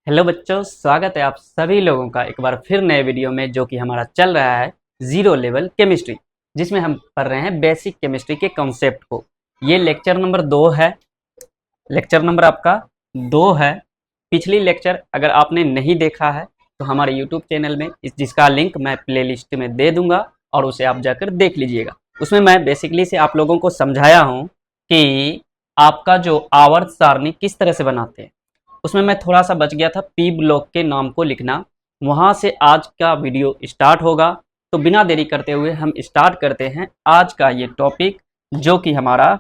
Hello बच्चों, स्वागत है आप सभी लोगों का एक बार फिर नए वीडियो में, जो कि हमारा चल रहा है जीरो लेवल केमिस्ट्री, जिसमें हम पढ़ रहे हैं बेसिक केमिस्ट्री के कॉन्सेप्ट को। ये लेक्चर नंबर 2 है। लेक्चर नंबर आपका 2 है। पिछली लेक्चर अगर आपने नहीं देखा है तो हमारे यूट्यूब चैनल में जिसका लिंक मैं प्लेलिस्ट में दे दूंगा, और उसे आप जाकर देख लीजिएगा। उसमें मैं बेसिकली से आप लोगों को समझाया हूँ कि आपका जो आवर्त सारणी किस तरह से बनाते हैं। उसमें मैं थोड़ा सा बच गया था पी ब्लॉक के नाम को लिखना। वहां से आज का वीडियो स्टार्ट होगा। तो बिना देरी करते हुए हम स्टार्ट करते हैं आज का ये टॉपिक, जो कि हमारा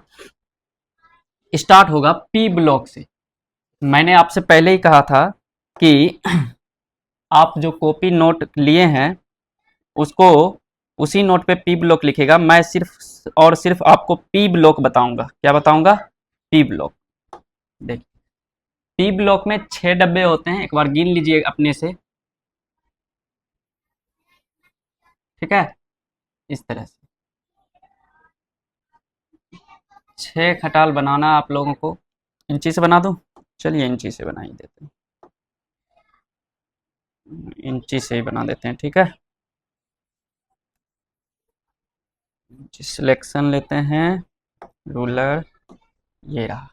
स्टार्ट होगा पी ब्लॉक से। मैंने आपसे पहले ही कहा था कि आप जो कॉपी नोट लिए हैं उसको उसी नोट पे पी ब्लॉक लिखेगा। मैं सिर्फ और सिर्फ आपको पी ब्लॉक बताऊंगा। क्या बताऊंगा? P block. देखिए, पी ब्लॉक में 6 डब्बे होते हैं, एक बार गिन लीजिए अपने से। ठीक है, इस तरह से 6 खटाल बनाना आप लोगों को। इंची से बना दूं? चलिए इंची से बना ही देते हैं। इंची से ही बना देते हैं, ठीक है। सिलेक्शन लेते हैं, रूलर, ये रहा।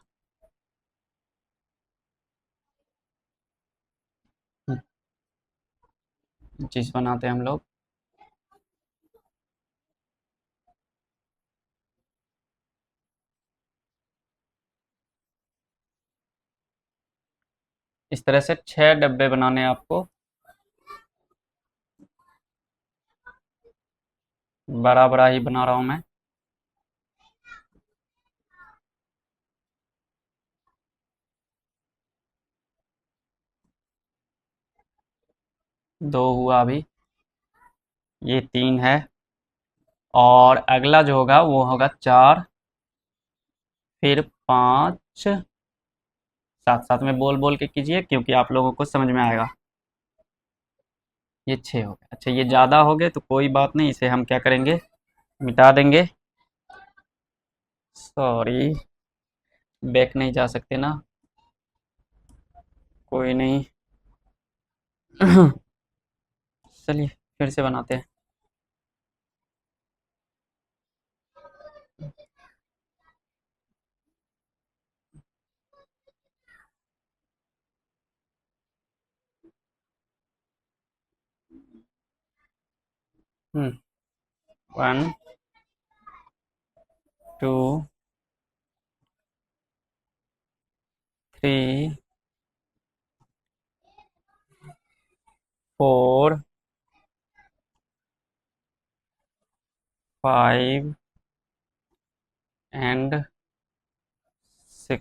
इंची से बनाते हैं हम लोग। इस तरह से 6 डब्बे बनाने हैं आपको। बड़ा बड़ा ही बना रहा हूं मैं। दो हुआ अभी, ये 3 है। और अगला जो होगा वो होगा 4, फिर 5। साथ साथ में बोल बोल के कीजिए, क्योंकि आप लोगों को समझ में आएगा। ये 6 हो गए। अच्छा, ये ज़्यादा हो गए तो कोई बात नहीं, इसे हम क्या करेंगे, मिटा देंगे। सॉरी, बैक नहीं जा सकते ना, कोई नहीं। चलिए फिर से बनाते हैं। 1, 2, 3, 4, 5 एंड 6।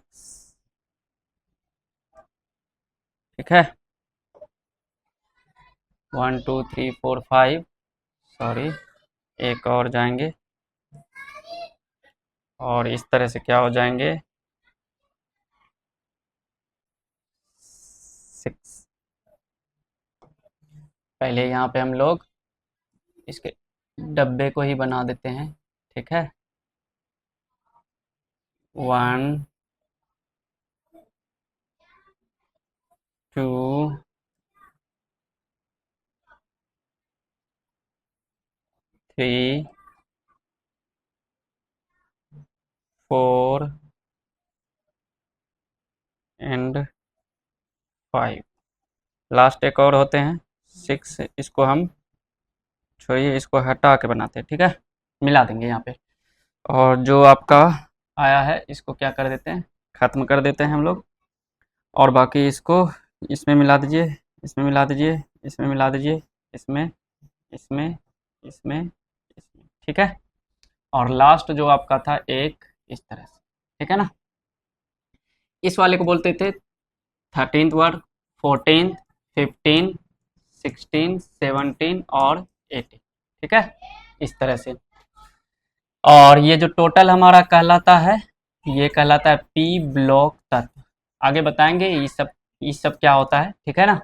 ठीक है, 1, 2, 3, 4, 5। सॉरी, एक और जाएंगे, और इस तरह से क्या हो जाएंगे, 6। पहले यहाँ पे हम लोग इसके डब्बे को ही बना देते हैं। ठीक है, 1, 2, 3, 4 एंड 5। लास्ट एक और होते हैं, 6। इसको हम छोड़िए, इसको हटा के बनाते हैं। ठीक है, मिला देंगे यहाँ पे। और जो आपका आया है इसको क्या कर देते हैं, ख़त्म कर देते हैं हम लोग। और बाकी इसको इसमें मिला दीजिए, इसमें मिला दीजिए, इसमें मिला दीजिए, इसमें, इसमें, इसमें, इसमें। ठीक है, और लास्ट जो आपका था एक, इस तरह से। ठीक है ना, इस वाले को बोलते थे 13th वर्ड, 14th, 15, 16, 17 और 18। ठीक है, इस तरह से। और ये जो टोटल हमारा कहलाता है, ये कहलाता है पी ब्लॉक तत्व। आगे बताएंगे ये सब क्या होता है। ठीक है ना,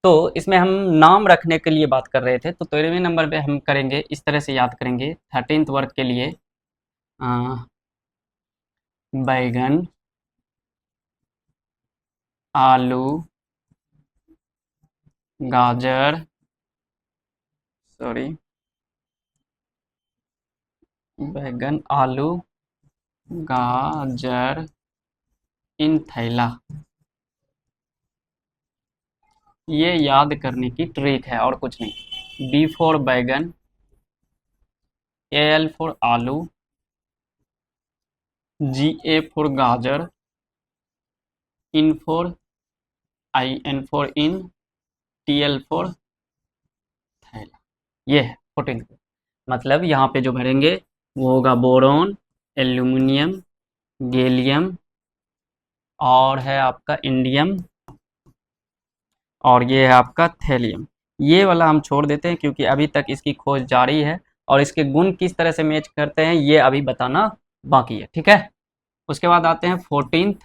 तो इसमें हम नाम रखने के लिए बात कर रहे थे, तो 13वें नंबर पे हम करेंगे, इस तरह से याद करेंगे। 13th वर्ग के लिए बैगन, आलू, गाजर, सॉरी, बैगन, आलू, गाजर इन थैला। ये याद करने की ट्रिक है और कुछ नहीं। बी फॉर बैगन, एल फॉर आलू, जी ए फॉर गाजर, in for I N for in, T L for थैला। ये है 14th। मतलब यहाँ पे जो भरेंगे वो होगा बोरोन, एल्यूमिनियम, गैलियम और है आपका इंडियम और ये है आपका थैलियम। ये वाला हम छोड़ देते हैं क्योंकि अभी तक इसकी खोज जारी है और इसके गुण किस तरह से मैच करते हैं ये अभी बताना बाकी है, ठीक है। उसके बाद आते हैं 14th।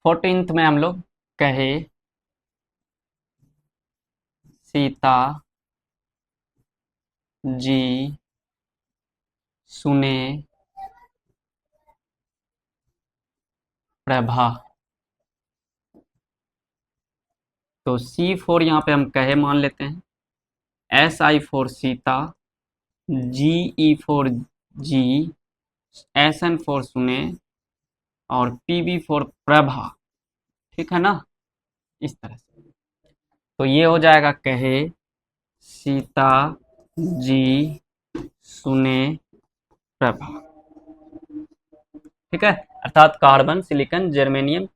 14th में हम लोग कहे, सीता, जी, सुने, प्रभा। तो C4 यहाँ पे हम कहे मान लेते हैं, SI4 सीता, GE4 जी, SN4 सुने और PB4 प्रभा, ठीक है ना, इस तरह से। तो ये हो जाएगा कहे, सीता, जी, सुने, प्रभा, ठीक है। अर्थात कार्बन, सिलिकॉन, जर्मेनियम,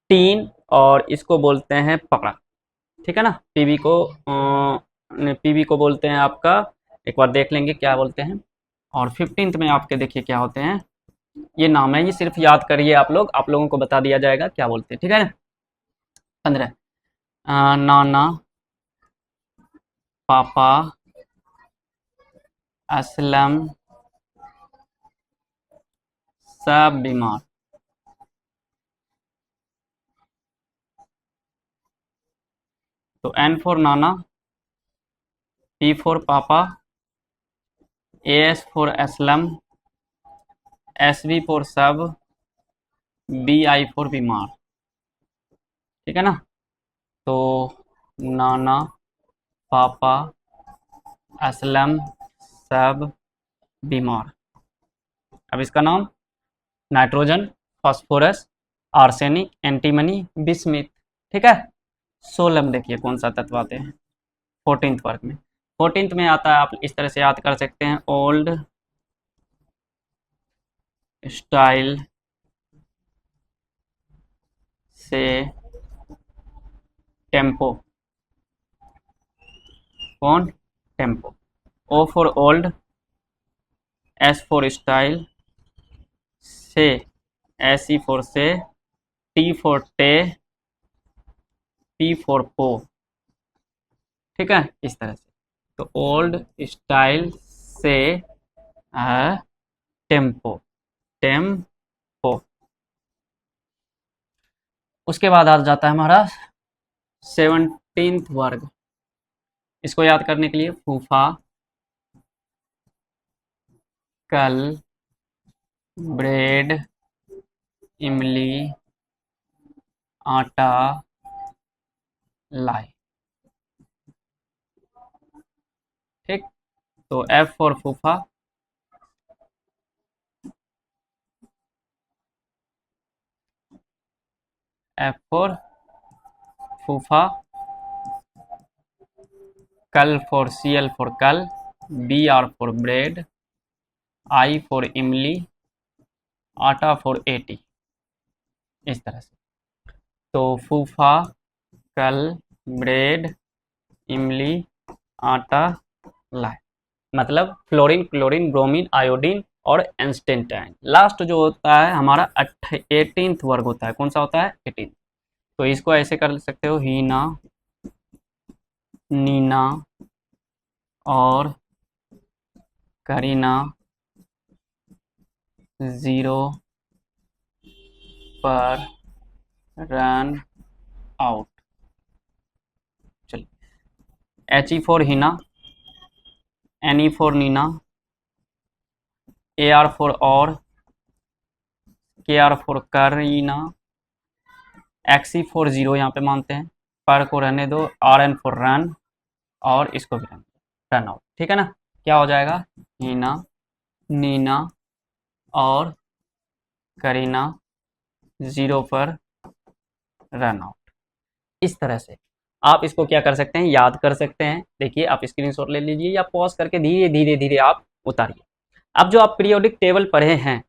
टीन और इसको बोलते हैं पकड़ा, ठीक है ना। पीबी को बोलते हैं आपका, एक बार देख लेंगे क्या बोलते हैं। और 15th में आपके देखिए क्या होते हैं, ये नाम है, ये सिर्फ याद करिए आप लोग, आप लोगों को बता दिया जाएगा क्या बोलते हैं, ठीक है ना। 15 नाना, पापा, असलम, सब बीमार। तो N for Nana, P for पापा, AS for Aslam, SB for सब, BI फॉर बीमार, ठीक है ना। तो नाना, पापा, असलम, सब बीमार। अब इसका नाम, nitrogen, phosphorus, arsenic, antimony, bismuth, ठीक है। सोलम देखिए कौन सा तत्व आते हैं 14th वर्ग में। 14th में आता है, आप इस तरह से याद कर सकते हैं, ओल्ड स्टाइल से टेम्पो, कौन, tempo. O for old, S for style, से, एस ई फॉर से, टी फॉर टे, पी फॉर पो, ठीक है, इस तरह से। तो ओल्ड स्टाइल से टेम्पो, टेम्पो। उसके बाद आ जाता है हमारा 17th वर्ग। इसको याद करने के लिए फूफा, कल, ब्रेड, इमली, आटा, लाई, ठीक। तो एफ फॉर फूफा, एफ फॉर फूफा, कल फॉर CL फॉर कल, BR for bread, I for इमली, आटा फॉर 80, इस तरह से। तो फूफा, कल, ब्रेड, इमली, आटा, लाई, मतलब फ्लोरीन, क्लोरीन, ब्रोमीन, आयोडीन और एंस्टेंटाइन। लास्ट जो होता है हमारा 18th वर्ग होता है, कौन सा होता है, 18th। तो इसको ऐसे कर सकते हो, हीना, नीना और करीना, जीरो पर रन आउट। चलिए, HE for Heena, NE for Neena, AR for और, KR फॉर करीना, XE4 0 यहाँ पे मानते हैं, पर को रहने दो, RN फॉर रन, और इसको भी रन आउट, ठीक है ना। क्या हो जाएगा, हीना, नीना और करीना 0 पर रन आउट। इस तरह से आप इसको क्या कर सकते हैं, याद कर सकते हैं। देखिए आप स्क्रीनशॉट ले लीजिए या पॉज करके धीरे धीरे धीरे आप उतारिए। अब जो आप पीरियोडिक टेबल पढ़े हैं,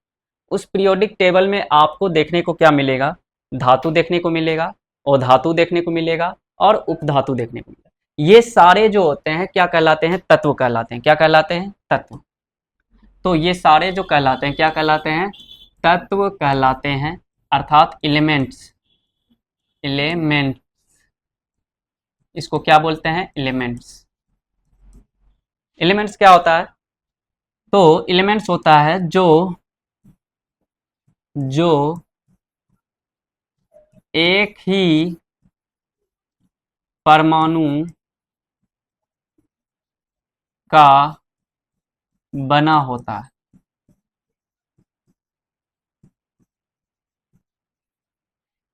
उस पीरियोडिक टेबल में आपको देखने को क्या मिलेगा, धातु देखने को मिलेगा, अधातु देखने को मिलेगा और उपधातु देखने को मिलेगा। ये सारे जो होते हैं क्या कहलाते हैं, तत्व कहलाते हैं। क्या कहलाते हैं, तत्व। तो ये सारे जो कहलाते हैं क्या कहलाते हैं, तत्व कहलाते हैं, अर्थात एलिमेंट्स। एलिमेंट, इसको क्या बोलते हैं, एलिमेंट्स। एलिमेंट्स क्या होता है, तो एलिमेंट्स होता है जो एक ही परमाणु का बना होता है।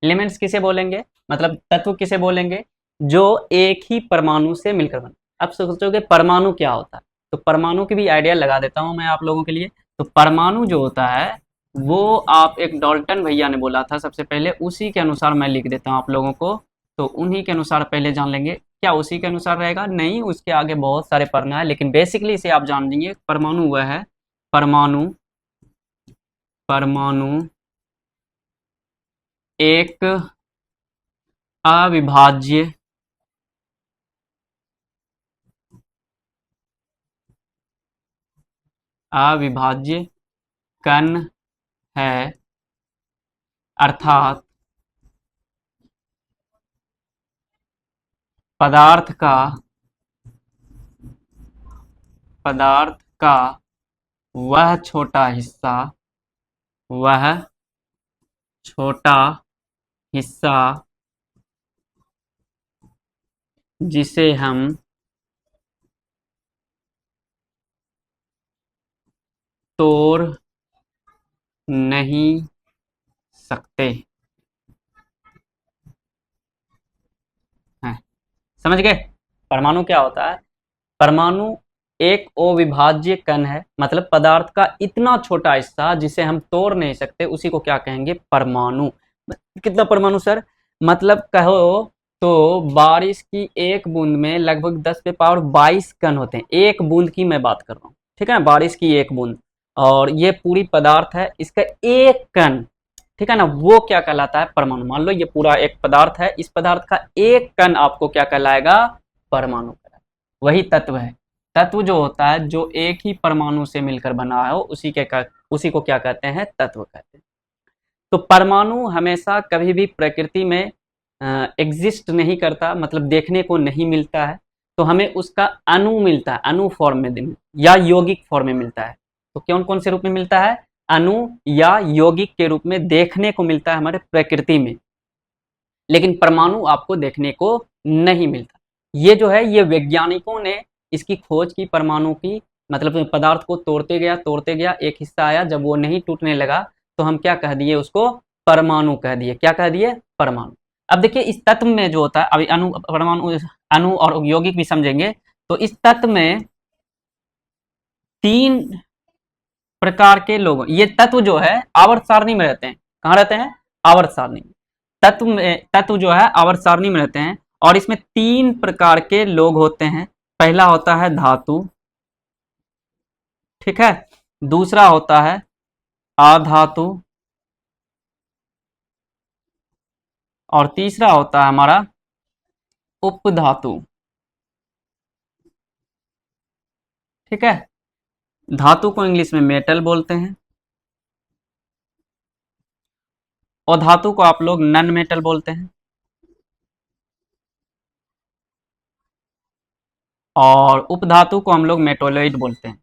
एलिमेंट्स किसे बोलेंगे, मतलब तत्व किसे बोलेंगे, जो एक ही परमाणु से मिलकर बना। अब सोचोगे परमाणु क्या होता है, तो परमाणु की भी आइडिया लगा देता हूं मैं आप लोगों के लिए। तो परमाणु जो होता है वो आप, एक डाल्टन भैया ने बोला था सबसे पहले, उसी के अनुसार मैं लिख देता हूं आप लोगों को। तो उन्हीं के अनुसार पहले जान लेंगे। क्या उसी के अनुसार रहेगा, नहीं, उसके आगे बहुत सारे पढ़ना है, लेकिन बेसिकली इसे आप जान लीजिए। परमाणु वह है, परमाणु परमाणु एक अविभाज्य कण है, अर्थात पदार्थ का वह छोटा हिस्सा जिसे हम तोड़ नहीं सकते हैं। समझ गए, परमाणु क्या होता है, परमाणु एक अविभाज्य कण है, मतलब पदार्थ का इतना छोटा हिस्सा जिसे हम तोड़ नहीं सकते, उसी को क्या कहेंगे, परमाणु। कितना परमाणु सर, मतलब कहो तो बारिश की एक बूंद में लगभग 10 पे पावर 22 कण होते हैं। एक बूंद की मैं बात कर रहा हूँ, ठीक है ना, बारिश की एक बूंद, और ये पूरी पदार्थ है, इसका एक कण, ठीक है ना, वो क्या कहलाता है, परमाणु। मान लो ये पूरा एक पदार्थ है, इस पदार्थ का एक कण आपको क्या कहलाएगा, परमाणु कहलाएगा। वही तत्व है। तत्व जो होता है जो एक ही परमाणु से मिलकर बना हो, उसी को क्या कहते हैं, तत्व कहते हैं। तो परमाणु हमेशा कभी भी प्रकृति में एग्जिस्ट नहीं करता, मतलब देखने को नहीं मिलता है। तो हमें उसका अणु मिलता है, अणु फॉर्म में या यौगिक फॉर्म में मिलता है। तो कौन कौन से रूप में मिलता है, अणु या यौगिक के रूप में देखने को मिलता है हमारे प्रकृति में, लेकिन परमाणु आपको देखने को नहीं मिलता। ये जो है, ये वैज्ञानिकों ने इसकी खोज की, परमाणु की, मतलब पदार्थ को तोड़ते गया, एक हिस्सा आया, जब वो नहीं टूटने लगा तो हम क्या कह दिए, उसको परमाणु कह दिए। क्या कह दिए, परमाणु। अब देखिए इस तत्व में जो होता है, अभी अणु, परमाणु, अणु और यौगिक भी समझेंगे। तो इस तत्व में 3 प्रकार के लोग, ये तत्व जो है आवर्त सारणी में रहते हैं। कहाँ रहते हैं, आवर्त सारणी में। तत्व जो है आवर्त सारणी में रहते हैं, और इसमें 3 प्रकार के लोग होते हैं। पहला होता है धातु, ठीक है, दूसरा होता है अधातु, और तीसरा होता है हमारा उपधातु, ठीक है। धातु को इंग्लिश में मेटल बोलते हैं, और धातु को आप लोग नॉन मेटल बोलते हैं, और उपधातु को हम लोग मेटोलॉइड बोलते हैं।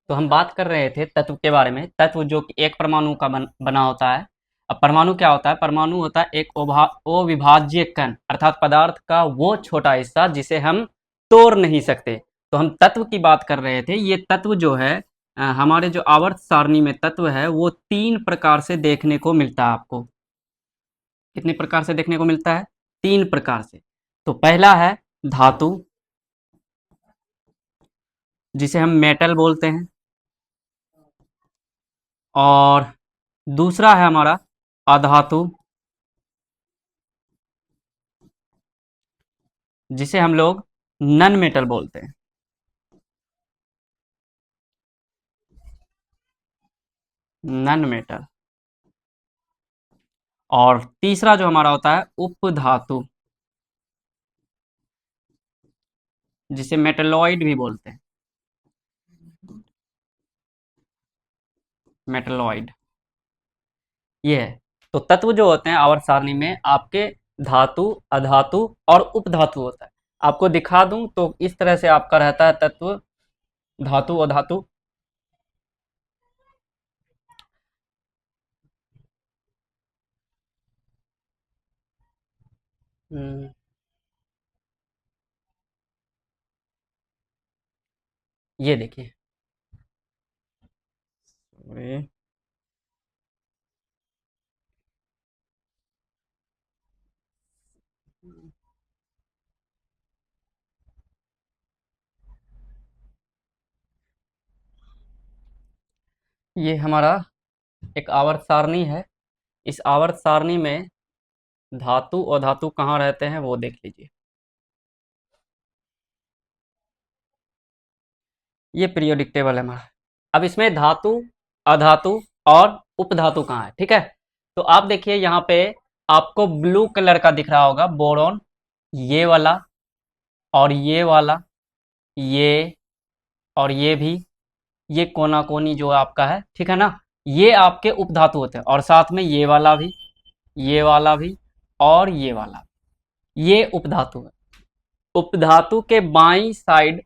तो हम बात कर रहे थे तत्व के बारे में। तत्व जो कि एक परमाणु का बना होता है। अब परमाणु क्या होता है, परमाणु होता है एक अविभाज्य कण, अर्थात पदार्थ का वो छोटा हिस्सा जिसे हम तोड़ नहीं सकते। तो हम तत्व की बात कर रहे थे। ये तत्व जो है हमारे जो आवर्त सारणी में तत्व है वो 3 प्रकार से देखने को मिलता है आपको। कितने प्रकार से देखने को मिलता है? 3 प्रकार से। तो पहला है धातु, जिसे हम मेटल बोलते हैं, और दूसरा है हमारा अधातु, जिसे हम लोग नन मेटल बोलते हैं। Non metal. और तीसरा जो हमारा होता है उपधातु, जिसे मेटलॉइड भी बोलते हैं। मेटलॉइड ये है। तो तत्व जो होते हैं आवर्त सारणी में आपके धातु, अधातु और उपधातु होता है। आपको दिखा दूं तो इस तरह से आपका रहता है तत्व धातु, अधातु। हम्म, ये देखिए। अरे, ये हमारा एक आवर्त सारणी है। इस आवर्त सारणी में धातु और धातु कहाँ रहते हैं वो देख लीजिए। ये पीरियोडिक टेबल है हमारा। अब इसमें धातु, अधातु और उपधातु कहाँ है, ठीक है। तो आप देखिए यहाँ पे आपको ब्लू कलर का दिख रहा होगा बोरॉन, ये वाला और ये वाला, ये और ये भी, ये कोना कोनी जो आपका है, ठीक है ना। ये आपके उपधातु होते हैं, और साथ में ये वाला भी, ये वाला भी और ये वाला, ये उपधातु है। उपधातु के बाईं साइड,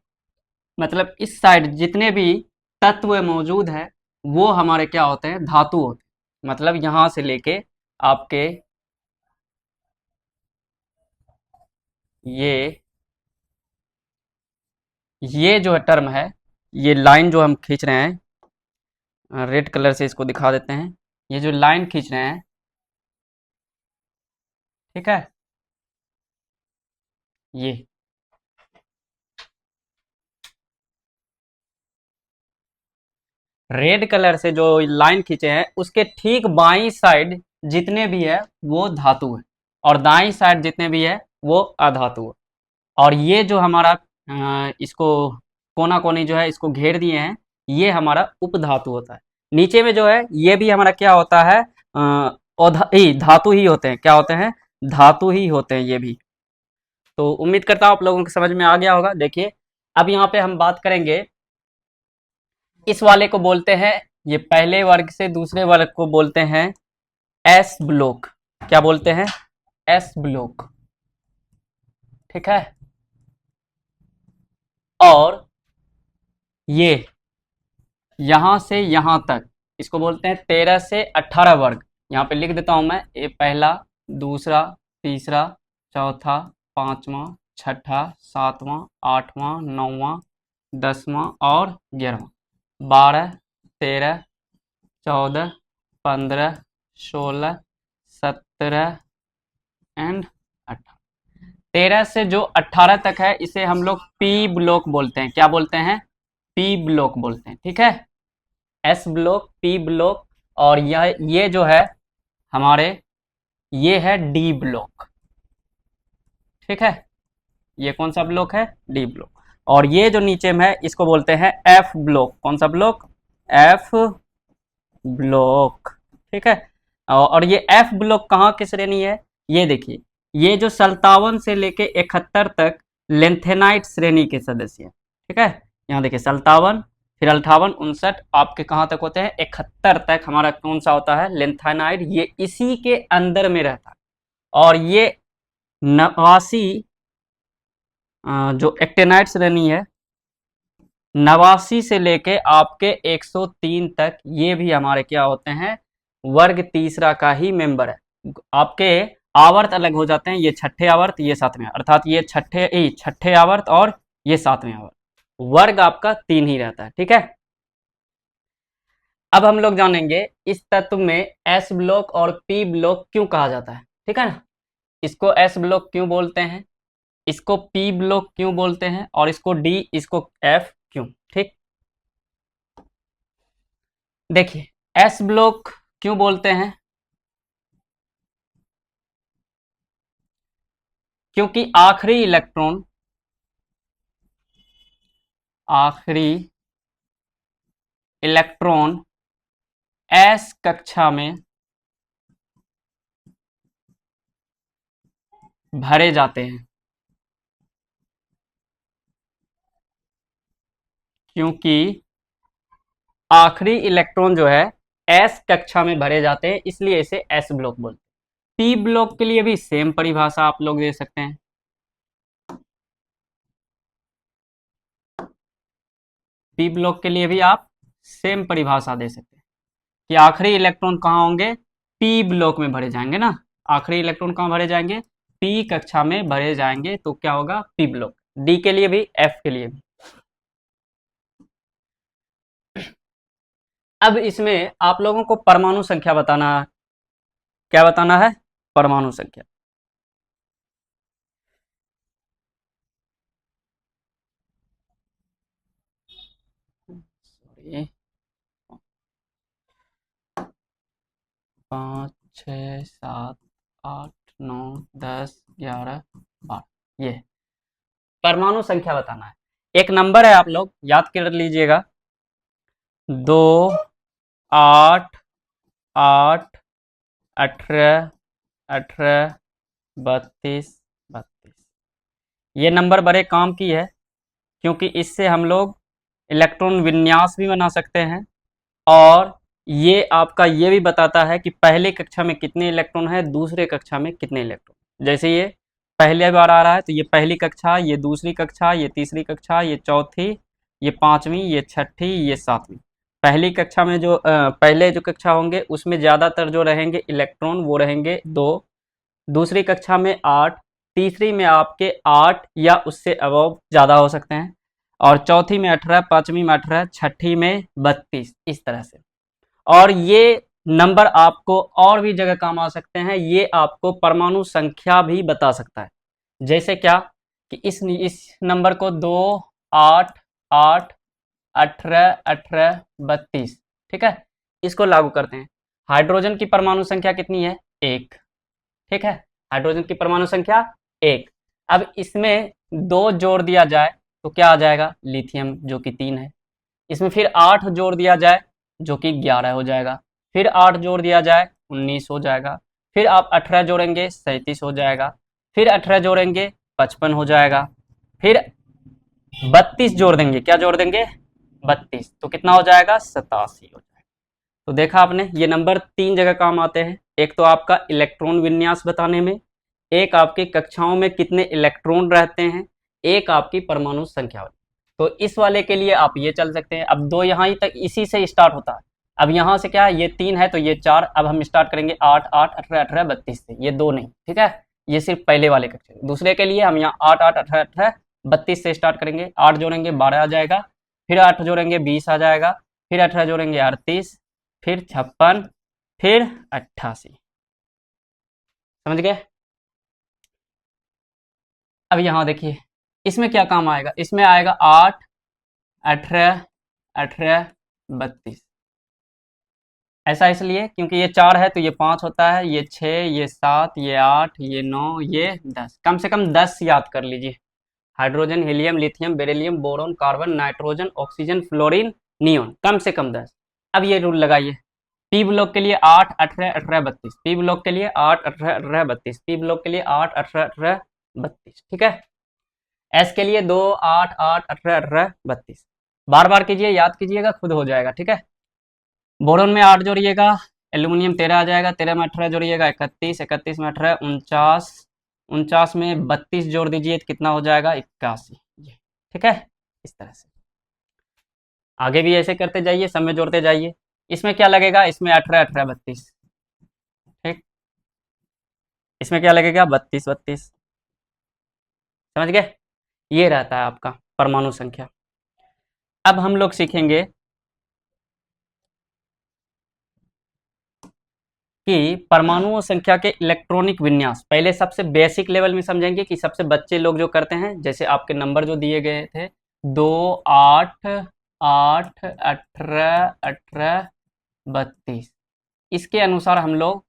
मतलब इस साइड जितने भी तत्व मौजूद हैं वो हमारे क्या होते हैं? धातु होते हैं। मतलब यहाँ से लेके आपके ये ये जो टर्म है, ये लाइन जो हम खींच रहे हैं, रेड कलर से इसको दिखा देते हैं। ये जो लाइन खींच रहे हैं, ठीक है, ये रेड कलर से जो लाइन खींचे हैं उसके ठीक बाईं साइड जितने भी है वो धातु है, और दाईं साइड जितने भी है वो अधातु है। और ये जो हमारा इसको कोना कोनी जो है इसको घेर दिए हैं, ये हमारा उपधातु होता है। नीचे में जो है ये भी हमारा क्या होता है? धातु ही होते हैं। क्या होते हैं? धातु ही होते हैं ये भी। तो उम्मीद करता हूँ आप लोगों को समझ में आ गया होगा। देखिए अब यहाँ पे हम बात करेंगे, इस वाले को बोलते हैं, ये पहले वर्ग से दूसरे वर्ग को बोलते हैं एस ब्लॉक। क्या बोलते हैं? एस ब्लॉक, ठीक है। और ये यहां से यहां तक इसको बोलते हैं 13 से 18 वर्ग। यहाँ पे लिख देता हूं मैं, ये पहला, दूसरा, तीसरा, चौथा, पांचवा, छठा, सातवां, आठवां, नौवां, 10वां और 11वां, 12, 13, 14, 15, 16, 17 एंड 18। 13 से जो 18 तक है इसे हम लोग पी ब्लॉक बोलते हैं। क्या बोलते हैं? पी ब्लॉक बोलते हैं, ठीक है। एस ब्लॉक, पी ब्लॉक, और ये जो है हमारे, ये है डी ब्लॉक, ठीक है। ये कौन सा ब्लॉक है? D block. और ये जो नीचे में है इसको बोलते हैं एफ ब्लॉक। कौन सा ब्लॉक? एफ ब्लॉक, ठीक है। और ये एफ ब्लॉक कहाँ की श्रेणी है? ये देखिए, ये जो 57 से लेके 71 तक लेंथेनाइट श्रेणी के सदस्य हैं, ठीक है। यहाँ देखिए 57, फिर 58, 59, आपके कहाँ तक होते हैं? 71 तक हमारा कौन सा होता है? लेंथेनाइट। ये इसी के अंदर में रहता है। और ये 89 जो एक्टेनाइट श्रेणी है, 89 से लेके आपके 103 तक, ये भी हमारे क्या होते हैं? वर्ग तीसरा का ही मेंबर है। आपके आवर्त अलग हो जाते हैं, ये छठे आवर्त, ये सातवें, अर्थात ये छठे आवर्त और ये सातवें आवर्त। वर्ग आपका 3 ही रहता है, ठीक है। अब हम लोग जानेंगे इस तत्व में एस ब्लॉक और पी ब्लॉक क्यों कहा जाता है, ठीक है ना। इसको एस ब्लॉक क्यों बोलते हैं, इसको पी ब्लॉक क्यों बोलते हैं, और इसको डी, इसको एफ क्यों, ठीक। देखिए, एस ब्लॉक क्यों बोलते हैं, क्योंकि आखिरी इलेक्ट्रॉन एस कक्षा में भरे जाते हैं, क्योंकि आखिरी इलेक्ट्रॉन जो है एस कक्षा में भरे जाते हैं, इसलिए इसे एस ब्लॉक बोलते हैं। पी ब्लॉक के लिए भी सेम परिभाषा आप लोग दे सकते हैं। पी ब्लॉक के लिए भी आप सेम परिभाषा दे सकते हैं कि आखिरी इलेक्ट्रॉन कहाँ होंगे, पी ब्लॉक में भरे जाएंगे ना। आखिरी इलेक्ट्रॉन कहाँ भरे जाएंगे, पी कक्षा में भरे जाएंगे, तो क्या होगा, पी ब्लॉक। डी के लिए भी, एफ के लिए भी। अब इसमें आप लोगों को परमाणु संख्या बताना, क्या बताना है, परमाणु संख्या। सॉरी, 5 6 7 8 9 10 11 12, ये परमाणु संख्या बताना है। एक नंबर है, आप लोग याद कर लीजिएगा, 2 8 8 18 18 32 32। ये नंबर बड़े काम की है, क्योंकि इससे हम लोग इलेक्ट्रॉन विन्यास भी बना सकते हैं, और ये आपका ये भी बताता है कि पहले कक्षा में कितने इलेक्ट्रॉन है, दूसरे कक्षा में कितने इलेक्ट्रॉन। जैसे ये पहले बार आ रहा है, तो ये पहली कक्षा, ये दूसरी कक्षा, ये तीसरी कक्षा, ये चौथी, ये पांचवी, ये छठी, ये सातवीं। पहली कक्षा में जो पहले जो कक्षा होंगे उसमें ज़्यादातर जो रहेंगे इलेक्ट्रॉन वो रहेंगे 2, दूसरी कक्षा में 8, तीसरी में आपके 8 या उससे अबव ज़्यादा हो सकते हैं, और चौथी में 18, पांचवी में 18, छठी में 32, इस तरह से। और ये नंबर आपको और भी जगह काम आ सकते हैं, ये आपको परमाणु संख्या भी बता सकता है। जैसे क्या कि इस नंबर को 2 8 8 18 18 32, ठीक है, इसको लागू करते हैं। हाइड्रोजन की परमाणु संख्या कितनी है, 1, ठीक है, हाइड्रोजन की परमाणु संख्या 1। अब इसमें 2 जोड़ दिया जाए तो क्या आ जाएगा, लिथियम, जो कि 3 है। इसमें फिर 8 जोड़ दिया जाए जो कि 11 हो जाएगा, फिर 8 जोड़ दिया जाए 19 हो जाएगा, फिर आप 18 जोड़ेंगे 37 हो जाएगा, फिर 18 जोड़ेंगे 55 हो जाएगा, फिर 32 जोड़ देंगे, क्या जोड़ देंगे, 32, तो कितना हो जाएगा, 87 हो जाएगा। तो देखा आपने, ये नंबर 3 जगह काम आते हैं। एक तो आपका इलेक्ट्रॉन विन्यास बताने में, एक आपकी कक्षाओं में कितने इलेक्ट्रॉन रहते हैं, एक आपकी परमाणु संख्या। तो इस वाले के लिए आप ये चल सकते हैं। अब 2 यहाँ ही तक इसी से स्टार्ट होता है। अब यहाँ से क्या है, ये 3 है तो ये 4, अब हम स्टार्ट करेंगे 8 8 18 18 32 से, ये 2 नहीं, ठीक है, ये सिर्फ पहले वाले कक्षा। दूसरे के लिए हम यहाँ 8 8 18 18 32 से स्टार्ट करेंगे, 8 जोड़ेंगे 12 आ जाएगा, फिर 8 जोड़ेंगे 20 आ जाएगा, फिर 18 जोड़ेंगे 38, फिर 56, फिर 88। समझ गए। अब यहाँ देखिए, इसमें क्या काम आएगा, इसमें आएगा 8 18 18 32। ऐसा इसलिए क्योंकि ये 4 है तो ये 5 होता है, ये 6, ये 7, ये 8, ये 9, ये 10, कम से कम 10 याद कर लीजिए। Hydrogen, helium, lithium, beryllium, boron, carbon, nitrogen, oxygen, fluorine, neon, कम से कम 10। अब ये रूल लगाइए, पी ब्लॉक के लिए 8 18 18 32, पी ब्लॉक के लिए 8 18 18 32, पी ब्लॉक के लिए 8 18 18 32, ठीक है। एस के लिए 2 8 8 18 18 32। बार बार कीजिए, याद कीजिएगा, खुद हो जाएगा, ठीक है। बोरोन में 8 जोड़िएगा, एल्यूमिनियम 13 आ जाएगा, 13 में 18 जोड़िएगा 31, 31 में 18 49, 49 में 32 जोड़ दीजिए तो कितना हो जाएगा, 81, ठीक है। इस तरह से आगे भी ऐसे करते जाइए, सब में जोड़ते जाइए। इसमें क्या लगेगा, इसमें 18 18 32, ठीक, इसमें क्या लगेगा, 32 32। समझ गए, ये रहता है आपका परमाणु संख्या। अब हम लोग सीखेंगे कि परमाणुओं संख्या के इलेक्ट्रॉनिक विन्यास पहले सबसे बेसिक लेवल में समझेंगे कि सबसे बच्चे लोग जो करते हैं, जैसे आपके नंबर जो दिए गए थे 2 8 8 18 18 32, इसके अनुसार हम लोग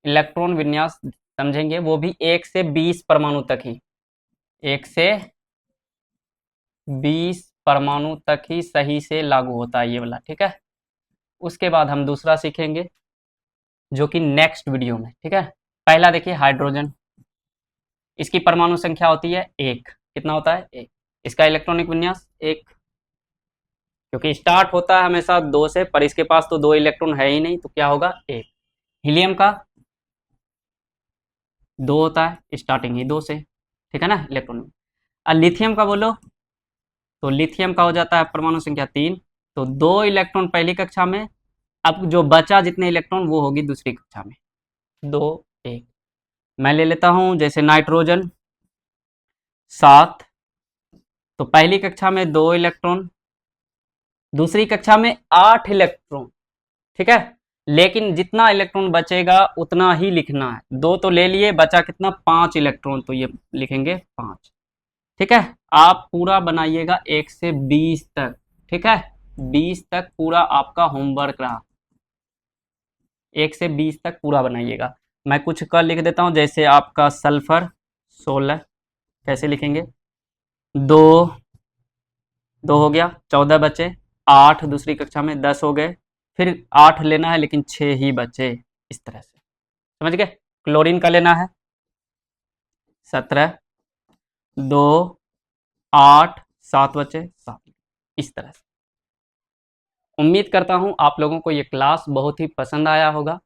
इलेक्ट्रॉन विन्यास समझेंगे, वो भी 1 से 20 परमाणु तक ही, 1 से 20 परमाणु तक ही सही से लागू होता है ये वाला, ठीक है। उसके बाद हम दूसरा सीखेंगे जो कि नेक्स्ट वीडियो में, ठीक है। पहला देखिए हाइड्रोजन, इसकी परमाणु संख्या होती है 1, कितना होता है 1, इसका इलेक्ट्रॉनिक विन्यास 1, क्योंकि स्टार्ट होता है हमेशा 2 से, पर इसके पास तो 2 इलेक्ट्रॉन है ही नहीं, तो क्या होगा 1। हीलियम का 2 होता है, स्टार्टिंग ही 2 से, ठीक है ना इलेक्ट्रॉन। और लिथियम का बोलो तो लिथियम का हो जाता है परमाणु संख्या 3, तो 2 इलेक्ट्रॉन पहली कक्षा में, अब जो बचा जितने इलेक्ट्रॉन वो होगी दूसरी कक्षा में, 2 1। मैं ले लेता हूं जैसे नाइट्रोजन 7, तो पहली कक्षा में 2 इलेक्ट्रॉन, दूसरी कक्षा में 8 इलेक्ट्रॉन, ठीक है। लेकिन जितना इलेक्ट्रॉन बचेगा उतना ही लिखना है, 2 तो ले लिए, बचा कितना 5 इलेक्ट्रॉन, तो ये लिखेंगे 5, ठीक है। आप पूरा बनाइएगा 1 से 20 तक, ठीक है, 20 तक पूरा आपका होमवर्क रहा, 1 से 20 तक पूरा बनाइएगा। मैं कुछ का लिख देता हूं, जैसे आपका सल्फर 16, कैसे लिखेंगे 2 2 हो गया, 14 बचे, 8 दूसरी कक्षा में 10 हो गए, फिर 8 लेना है लेकिन 6 ही बचे, इस तरह से समझ गए। क्लोरीन का लेना है 17, 2 8 7 बचे 7, इस तरह से। उम्मीद करता हूं आप लोगों को ये क्लास बहुत ही पसंद आया होगा।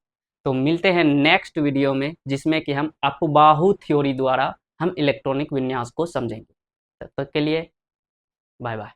तो मिलते हैं नेक्स्ट वीडियो में, जिसमें कि हम अपबाहु थ्योरी द्वारा हम इलेक्ट्रॉनिक विन्यास को समझेंगे। तब तक के लिए बाय बाय।